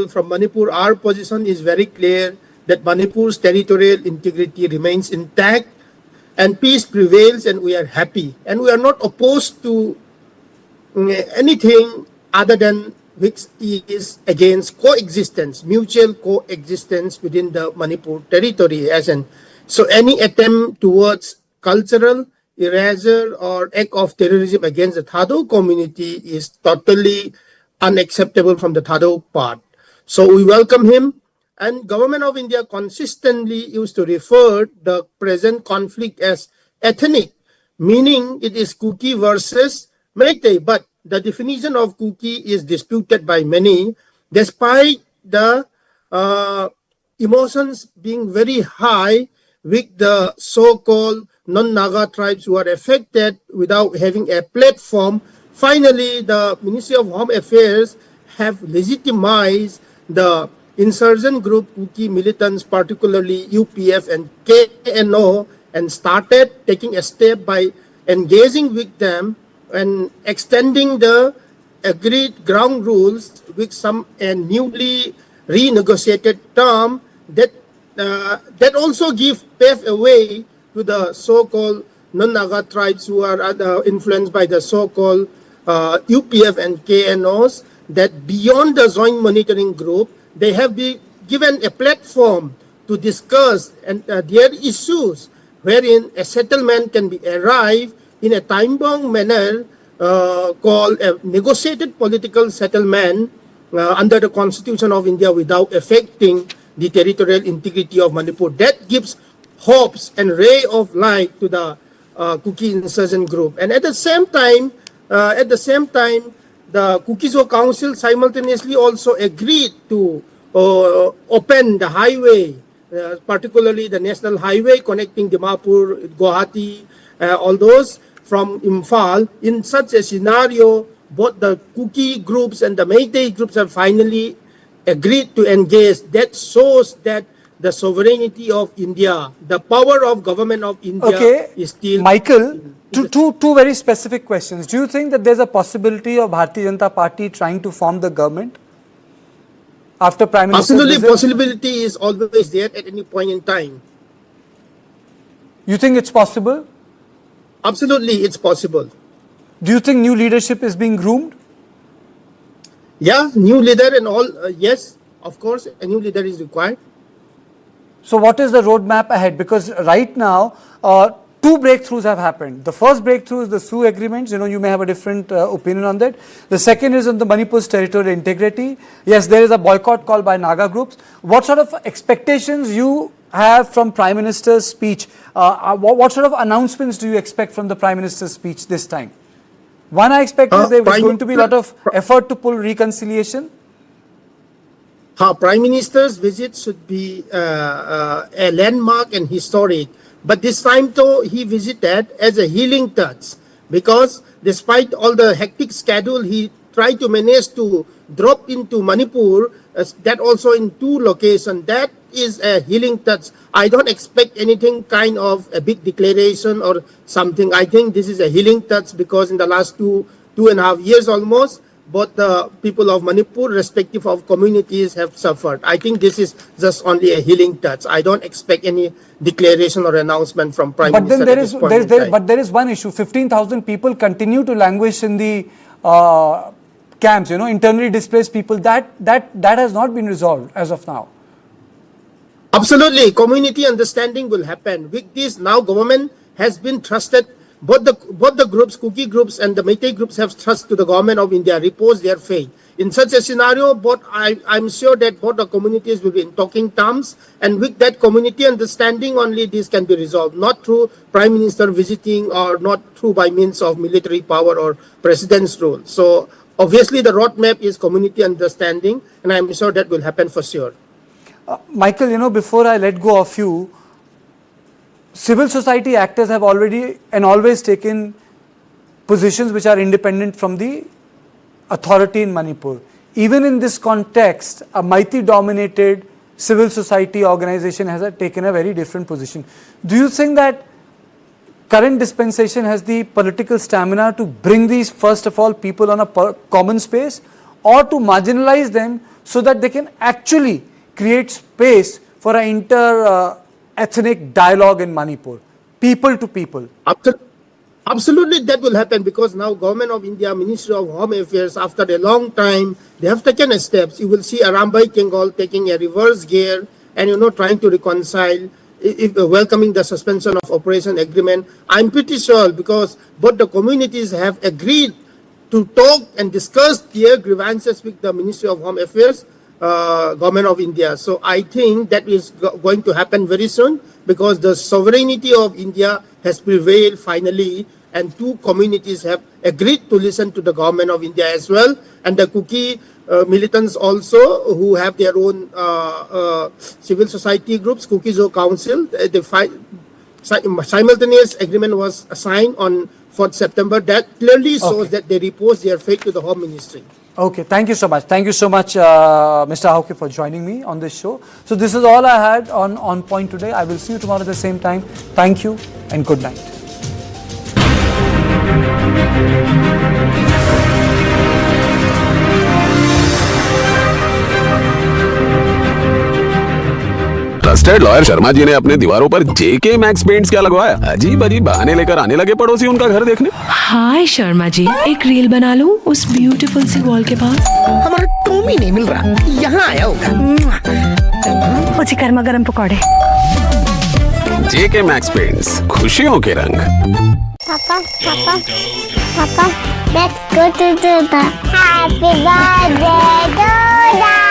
people from Manipur, our position is very clear that Manipur's territorial integrity remains intact and peace prevails, and we are happy. And we are not opposed to anything other than which is against coexistence, mutual coexistence within the Manipur territory. So any attempt towards cultural erasure or act of terrorism against the Thado community is totally unacceptable from the Thado part. So we welcome him, and Government of India consistently used to refer the present conflict as ethnic, meaning it is Kuki versus Meitei, but the definition of Kuki is disputed by many, despite the emotions being very high with the so-called non-Naga tribes who are affected without having a platform. Finally, the Ministry of Home Affairs have legitimized the insurgent group Kuki militants, particularly UPF and KNO, and started taking a step by engaging with them and extending the agreed ground rules with some newly renegotiated term that also pave a way to the so-called non-Naga tribes who are influenced by the so-called UPF and KNOs, that beyond the joint monitoring group, they have been given a platform to discuss their issues, wherein a settlement can be arrived in a time-bound manner called a negotiated political settlement under the Constitution of India without affecting the territorial integrity of Manipur. That gives hopes and ray of light to the Kuki insurgent group. And at the same time, the Kuki-Zo Council simultaneously also agreed to open the highway, particularly the national highway connecting Dimapur, Guwahati, all those from Imphal. In such a scenario, both the Kuki groups and the Meitei groups have finally agreed to engage. That shows that the sovereignty of India, the power of government of India is still... Michael, two very specific questions. Do you think that there's a possibility of Bharatiya Janata Party trying to form the government after Prime Minister? Absolutely, possibility is always there at any point in time. You think it's possible? Absolutely, it's possible. Do you think new leadership is being groomed? Yeah, new leader and all, yes, of course, a new leader is required. So what is the roadmap ahead? Because right now, two breakthroughs have happened. The first breakthrough is the Sioux agreements. You may have a different opinion on that. The second is on the Manipur's territorial integrity. Yes, there is a boycott call by Naga groups. What sort of expectations you have from Prime Minister's speech? What sort of announcements do you expect from the Prime Minister's speech this time? One I expect is there is going to be a lot of effort to pull reconciliation. Prime Minister's visit should be a landmark and historic. But this time though, he visited as a healing touch, because despite all the hectic schedule, he tried to manage to drop into Manipur, that also in two locations. That is a healing touch. I don't expect anything kind of a big declaration or something. I think this is a healing touch, because in the last two and a half years almost, both the people of Manipur, respective of communities, have suffered. I think this is just only a healing touch. I don't expect any declaration or announcement from Prime Minister. But there is one issue. 15,000 people continue to languish in the camps, internally displaced people. That has not been resolved as of now. Absolutely. Community understanding will happen. With this, now government has been trusted. Both the groups, Kuki groups and the Meitei groups, have trust to the government of India, repose their faith. In such a scenario, I'm sure that both the communities will be in talking terms, and with that community understanding only this can be resolved, not through Prime Minister visiting or not through by means of military power or President's rule. So obviously the roadmap is community understanding, and I'm sure that will happen for sure. Michael, before I let go of you, civil society actors have already and always taken positions which are independent from the authority in Manipur. Even in this context, a Meitei-dominated civil society organization has taken a very different position. Do you think that current dispensation has the political stamina to bring these, first of all, people on a common space, or to marginalize them so that they can actually create space for an inter-ethnic dialogue in Manipur, people to people? Absolutely, that will happen, because now Government of India, Ministry of Home Affairs, after a long time, they have taken steps. You will see Arambai Kengal taking a reverse gear and, trying to reconcile, welcoming the suspension of operation agreement. I'm pretty sure, because both the communities have agreed to talk and discuss their grievances with the Ministry of Home Affairs, Government of India. So I think that is going to happen very soon, because the sovereignty of India has prevailed finally, and two communities have agreed to listen to the Government of India as well, and the Kuki militants also, who have their own civil society groups, Kuki-Zo Council. Simultaneous agreement was signed on 4th September. That clearly shows that they repose their faith to the Home Ministry. Okay, thank you so much. Thank you so much, Mr. Hauke, for joining me on this show. So this is all I had on Point today. I will see you tomorrow at the same time. Thank you and good night. Trusted lawyer Sharma ji ने अपने दीवारों पर जेके max paints क्या लगवाया? अजीब अजीब बहाने लेकर आने लगे पड़ोसी उनका घर देखने। हाय शर्मा जी, एक रील बना लूं उस ब्यूटीफुल सी वॉल के पास। हमारा टॉमी नहीं मिल रहा, यहाँ आया होगा। मुझे गर्मा गर्म पकौड़े। जेके मैक्स पेंट्स, खुशियों के रंग। Papa, let's go to the happy birthday to the